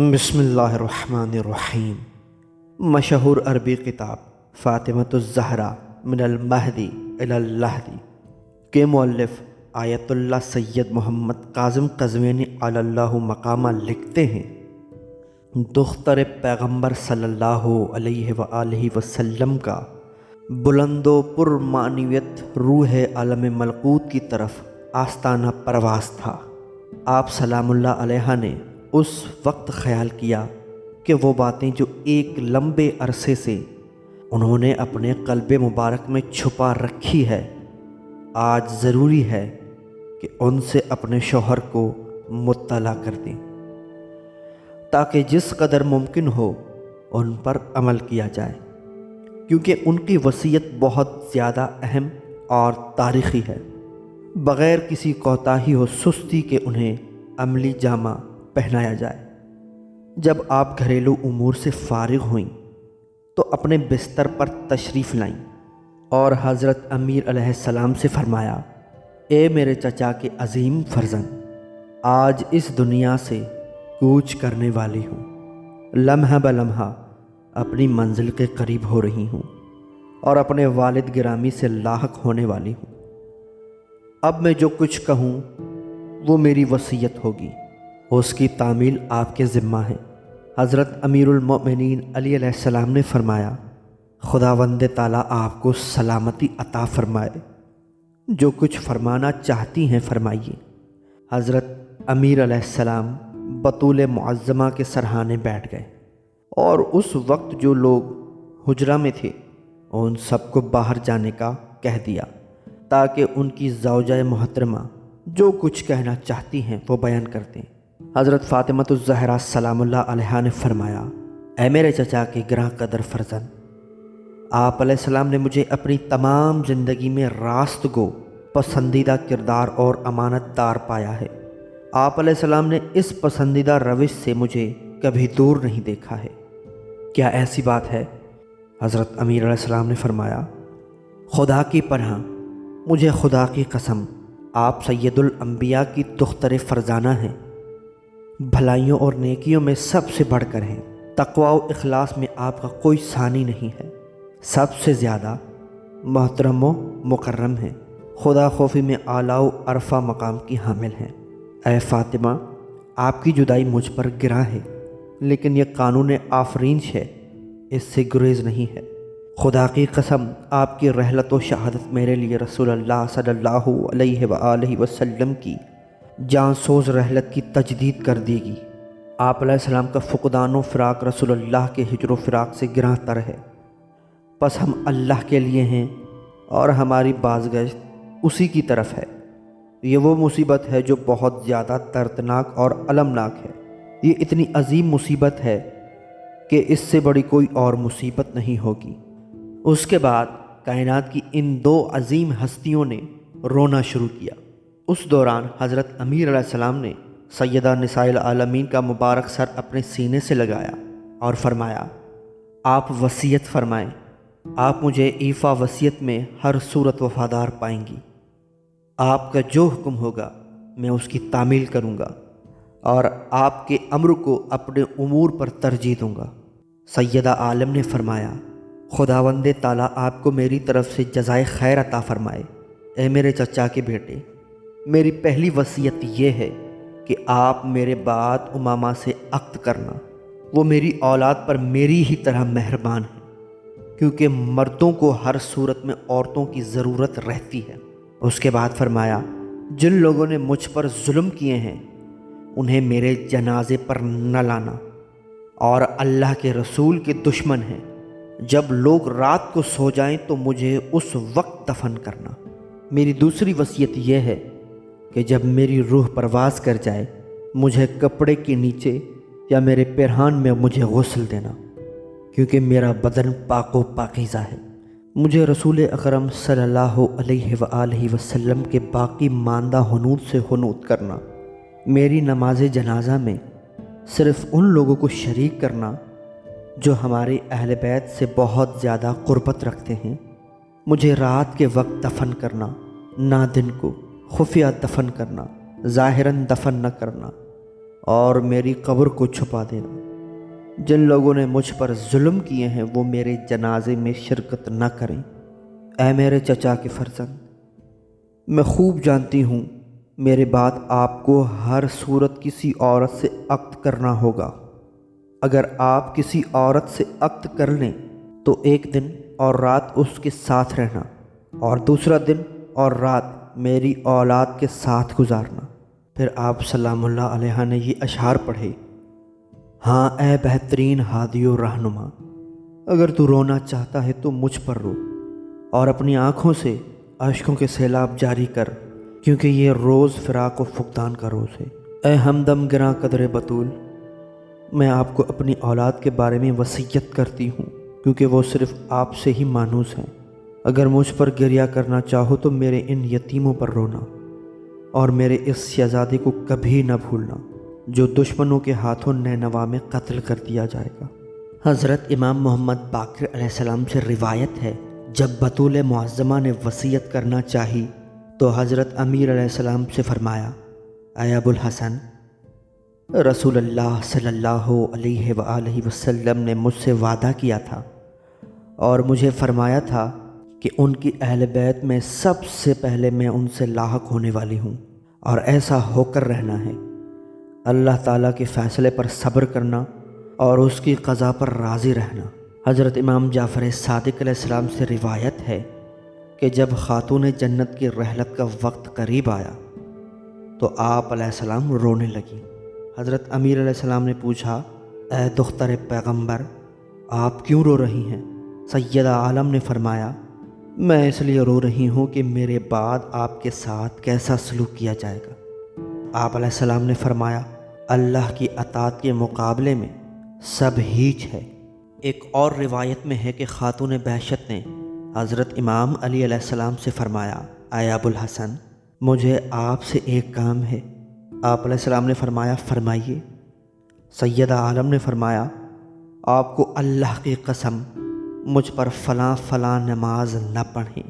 بسم اللہ الرحمن الرحیم۔ مشہور عربی کتاب فاطمۃ الزہرا من المہدی الی اللحدی کے مؤلف آیت اللہ سید محمد کاظم قزوینی علی اللہ مقامہ لکھتے ہیں، دختر پیغمبر صلی اللہ علیہ وآلہ وسلم کا بلند و پرمعنویت روح عالم ملکوت کی طرف آستانہ پرواز تھا۔ آپ سلام اللہ علیہ نے اس وقت خیال کیا کہ وہ باتیں جو ایک لمبے عرصے سے انہوں نے اپنے قلب مبارک میں چھپا رکھی ہے، آج ضروری ہے کہ ان سے اپنے شوہر کو مطلع کر دیں، تاکہ جس قدر ممکن ہو ان پر عمل کیا جائے، کیونکہ ان کی وصیت بہت زیادہ اہم اور تاریخی ہے۔ بغیر کسی کوتاہی و سستی کے انہیں عملی جامہ پہنایا جائے۔ جب آپ گھریلو امور سے فارغ ہوئیں تو اپنے بستر پر تشریف لائیں اور حضرت امیر علیہ السلام سے فرمایا، اے میرے چچا کے عظیم فرزند، آج اس دنیا سے کوچ کرنے والی ہوں، لمحہ بلمحہ اپنی منزل کے قریب ہو رہی ہوں اور اپنے والد گرامی سے لاحق ہونے والی ہوں۔ اب میں جو کچھ کہوں وہ میری وصیت ہوگی، اس کی تعمیل آپ کے ذمہ ہے۔ حضرت امیر المؤمنین علی علیہ السلام نے فرمایا، خداوند تعالیٰ آپ کو سلامتی عطا فرمائے، جو کچھ فرمانا چاہتی ہیں فرمائیے۔ حضرت امیر علیہ السلام بطول معظمہ کے سرہانے بیٹھ گئے اور اس وقت جو لوگ حجرہ میں تھے ان سب کو باہر جانے کا کہہ دیا، تاکہ ان کی زوجہ محترمہ جو کچھ کہنا چاہتی ہیں وہ بیان کر دیں۔ حضرت فاطمۃ الزہرا سلام اللہ علیہ نے فرمایا، اے میرے چچا کے گراں قدر فرزند، آپ علیہ السلام نے مجھے اپنی تمام زندگی میں راست گو، پسندیدہ کردار اور امانت دار پایا ہے۔ آپ علیہ السلام نے اس پسندیدہ روش سے مجھے کبھی دور نہیں دیکھا ہے۔ کیا ایسی بات ہے؟ حضرت امیر علیہ السلام نے فرمایا، خدا کی پناہ، مجھے خدا کی قسم، آپ سید الانبیاء کی دختر فرزانہ ہیں، بھلائیوں اور نیکیوں میں سب سے بڑھ کر ہیں، تقوی و اخلاص میں آپ کا کوئی ثانی نہیں ہے، سب سے زیادہ محترم و مکرم ہیں، خدا خوفی میں اعلیٰ و عرفہ مقام کی حامل ہیں۔ اے فاطمہ، آپ کی جدائی مجھ پر گراں ہے، لیکن یہ قانون آفرین ہے، اس سے گریز نہیں ہے۔ خدا کی قسم، آپ کی رحلت و شہادت میرے لیے رسول اللہ صلی اللہ علیہ وآلہ وسلم کی جان سوز رحلت کی تجدید کر دے گی۔ آپ علیہ السلام کا فقدان و فراق رسول اللہ کے ہجر و فراق سے گراں تر ہے، پس ہم اللہ کے لیے ہیں اور ہماری بازگشت اسی کی طرف ہے۔ یہ وہ مصیبت ہے جو بہت زیادہ دردناک اور المناک ہے، یہ اتنی عظیم مصیبت ہے کہ اس سے بڑی کوئی اور مصیبت نہیں ہوگی۔ اس کے بعد کائنات کی ان دو عظیم ہستیوں نے رونا شروع کیا۔ اس دوران حضرت امیر علیہ السلام نے سیدہ نساء العالمین کا مبارک سر اپنے سینے سے لگایا اور فرمایا، آپ وصیت فرمائیں، آپ مجھے ایفا وصیت میں ہر صورت وفادار پائیں گی۔ آپ کا جو حکم ہوگا میں اس کی تعمیل کروں گا اور آپ کے امر کو اپنے امور پر ترجیح دوں گا۔ سیدہ عالم نے فرمایا، خداوند تعالیٰ آپ کو میری طرف سے جزائے خیر عطا فرمائے۔ اے میرے چچا کے بیٹے، میری پہلی وصیت یہ ہے کہ آپ میرے بعد امامہ سے عقد کرنا، وہ میری اولاد پر میری ہی طرح مہربان ہے، کیونکہ مردوں کو ہر صورت میں عورتوں کی ضرورت رہتی ہے۔ اس کے بعد فرمایا، جن لوگوں نے مجھ پر ظلم کیے ہیں انہیں میرے جنازے پر نہ لانا، اور اللہ کے رسول کے دشمن ہیں، جب لوگ رات کو سو جائیں تو مجھے اس وقت دفن کرنا۔ میری دوسری وصیت یہ ہے کہ جب میری روح پرواز کر جائے مجھے کپڑے کے نیچے یا میرے پیرہان میں مجھے غسل دینا، کیونکہ میرا بدن پاک و پاکیزہ ہے۔ مجھے رسول اکرم صلی اللہ علیہ وآلہ وسلم کے باقی ماندہ حنوط سے حنوط کرنا، میری نماز جنازہ میں صرف ان لوگوں کو شریک کرنا جو ہمارے اہل بیت سے بہت زیادہ قربت رکھتے ہیں، مجھے رات کے وقت دفن کرنا، نہ دن کو، خفیہ دفن کرنا، ظاہراً دفن نہ کرنا، اور میری قبر کو چھپا دینا۔ جن لوگوں نے مجھ پر ظلم کیے ہیں وہ میرے جنازے میں شرکت نہ کریں۔ اے میرے چچا کے فرزند، میں خوب جانتی ہوں میرے بعد آپ کو ہر صورت کسی عورت سے عقد کرنا ہوگا۔ اگر آپ کسی عورت سے عقد کر لیں تو ایک دن اور رات اس کے ساتھ رہنا اور دوسرا دن اور رات میری اولاد کے ساتھ گزارنا۔ پھر آپ سلام اللہ علیہ نے یہ اشعار پڑھے: ہاں اے بہترین ہادی و رہنما، اگر تو رونا چاہتا ہے تو مجھ پر رو اور اپنی آنکھوں سے اشکوں کے سیلاب جاری کر، کیونکہ یہ روز فراق و فقدان کا روز ہے۔ اے ہمدم گراں قدر بطول، میں آپ کو اپنی اولاد کے بارے میں وصیت کرتی ہوں، کیونکہ وہ صرف آپ سے ہی مانوس ہیں۔ اگر مجھ پر گریہ کرنا چاہو تو میرے ان یتیموں پر رونا اور میرے اس شہزادے کو کبھی نہ بھولنا جو دشمنوں کے ہاتھوں نینوا میں قتل کر دیا جائے گا۔ حضرت امام محمد باقر علیہ السلام سے روایت ہے، جب بطول معظمہ نے وصیت کرنا چاہی تو حضرت امیر علیہ السلام سے فرمایا: اے ابو الحسن، رسول اللہ صلی اللہ علیہ وآلہ وسلم نے مجھ سے وعدہ کیا تھا اور مجھے فرمایا تھا کہ ان کی اہل بیت میں سب سے پہلے میں ان سے لاحق ہونے والی ہوں، اور ایسا ہو کر رہنا ہے۔ اللہ تعالیٰ کے فیصلے پر صبر کرنا اور اس کی قضا پر راضی رہنا۔ حضرت امام جعفر صادق علیہ السلام سے روایت ہے کہ جب خاتون جنت کی رحلت کا وقت قریب آیا تو آپ علیہ السلام رونے لگی۔ حضرت امیر علیہ السلام نے پوچھا: اے دختر پیغمبر، آپ کیوں رو رہی ہیں؟ سیدہ عالم نے فرمایا: میں اس لیے رو رہی ہوں کہ میرے بعد آپ کے ساتھ کیسا سلوک کیا جائے گا۔ آپ علیہ السلام نے فرمایا: اللہ کی اطاعت کے مقابلے میں سب ہیچ ہے۔ ایک اور روایت میں ہے کہ خاتون بہشت نے حضرت امام علی علیہ السلام سے فرمایا: اے ابو الحسن، مجھے آپ سے ایک کام ہے۔ آپ علیہ السلام نے فرمایا: فرمائیے۔ سیدہ عالم نے فرمایا: آپ کو اللہ کی قسم مجھ پر فلاں فلاں نماز نہ پڑھیں۔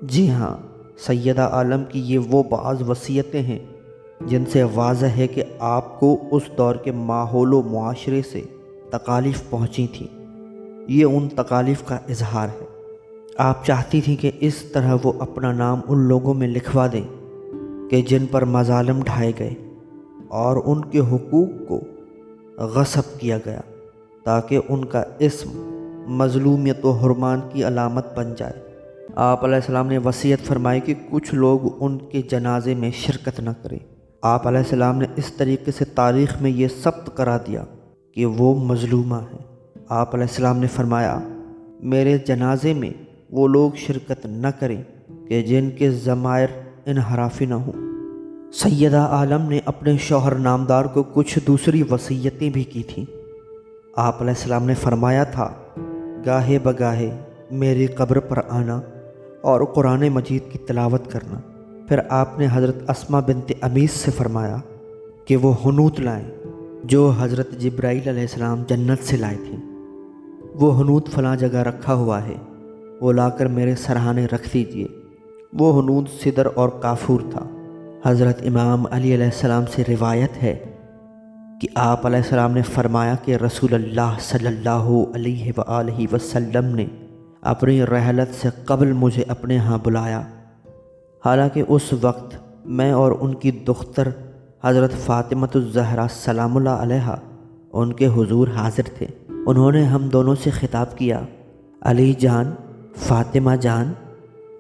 جی ہاں، سیدہ عالم کی یہ وہ بعض وصیتیں ہیں جن سے واضح ہے کہ آپ کو اس دور کے ماحول و معاشرے سے تکالیف پہنچی تھیں۔ یہ ان تکالیف کا اظہار ہے۔ آپ چاہتی تھیں کہ اس طرح وہ اپنا نام ان لوگوں میں لکھوا دیں کہ جن پر مظالم ڈھائے گئے اور ان کے حقوق کو غصب کیا گیا، تاکہ ان کا اسم مظلومیت و حرمان کی علامت بن جائے۔ آپ علیہ السلام نے وصیت فرمائی کہ کچھ لوگ ان کے جنازے میں شرکت نہ کریں۔ آپ علیہ السلام نے اس طریقے سے تاریخ میں یہ ثبت کرا دیا کہ وہ مظلومہ ہیں۔ آپ علیہ السلام نے فرمایا: میرے جنازے میں وہ لوگ شرکت نہ کریں کہ جن کے ضمائر انحرافی نہ ہوں۔ سیدہ عالم نے اپنے شوہر نامدار کو کچھ دوسری وصیتیں بھی کی تھیں۔ آپ علیہ السلام نے فرمایا تھا: گاہے بگاہے میری قبر پر آنا اور قرآن مجید کی تلاوت کرنا۔ پھر آپ نے حضرت اسماء بنت امیس سے فرمایا کہ وہ حنوط لائیں جو حضرت جبرائیل علیہ السلام جنت سے لائے تھے۔ وہ حنوط فلاں جگہ رکھا ہوا ہے، وہ لا کر میرے سرہانے رکھ دیجیے۔ وہ حنوط سدر اور کافور تھا۔ حضرت امام علی علیہ السلام سے روایت ہے کہ آپ علیہ السلام نے فرمایا کہ رسول اللہ صلی اللہ علیہ وآلہ وسلم نے اپنی رحلت سے قبل مجھے اپنے ہاں بلایا، حالانکہ اس وقت میں اور ان کی دختر حضرت فاطمۃ الزہرا سلام اللہ علیہا ان کے حضور حاضر تھے۔ انہوں نے ہم دونوں سے خطاب کیا: علی جان، فاطمہ جان،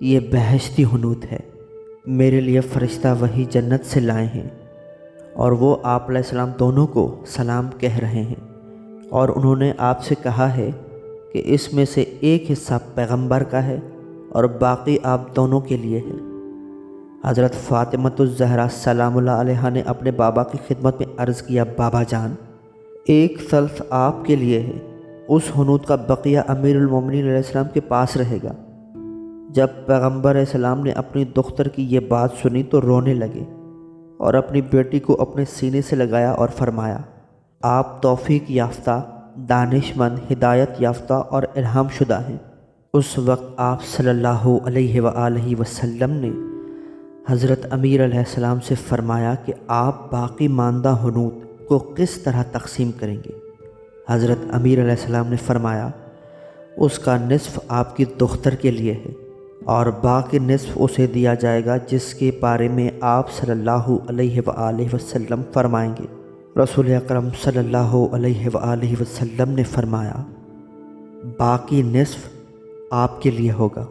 یہ بہشتی حنوط ہے، میرے لیے فرشتہ وہی جنت سے لائے ہیں، اور وہ آپ علیہ السلام دونوں کو سلام کہہ رہے ہیں، اور انہوں نے آپ سے کہا ہے کہ اس میں سے ایک حصہ پیغمبر کا ہے اور باقی آپ دونوں کے لیے ہے۔ حضرت فاطمۃ الزہرا سلام اللہ علیہا نے اپنے بابا کی خدمت میں عرض کیا: بابا جان، ایک ثلث آپ کے لیے ہے، اس حنوط کا بقیہ امیر المومنین علیہ السلام کے پاس رہے گا۔ جب پیغمبر علیہ السلام نے اپنی دختر کی یہ بات سنی تو رونے لگے اور اپنی بیٹی کو اپنے سینے سے لگایا اور فرمایا: آپ توفیق یافتہ، دانش مند، ہدایت یافتہ اور الہام شدہ ہیں۔ اس وقت آپ صلی اللہ علیہ وآلہ وسلم نے حضرت امیر علیہ السلام سے فرمایا کہ آپ باقی ماندہ حنوط کو کس طرح تقسیم کریں گے؟ حضرت امیر علیہ السلام نے فرمایا، اس کا نصف آپ کی دختر کے لیے ہے اور باقی نصف اسے دیا جائے گا جس کے بارے میں آپ صلی اللہ علیہ وآلہ وسلم فرمائیں گے۔ رسول اکرم صلی اللہ علیہ وآلہ وسلم نے فرمایا، باقی نصف آپ کے لیے ہوگا۔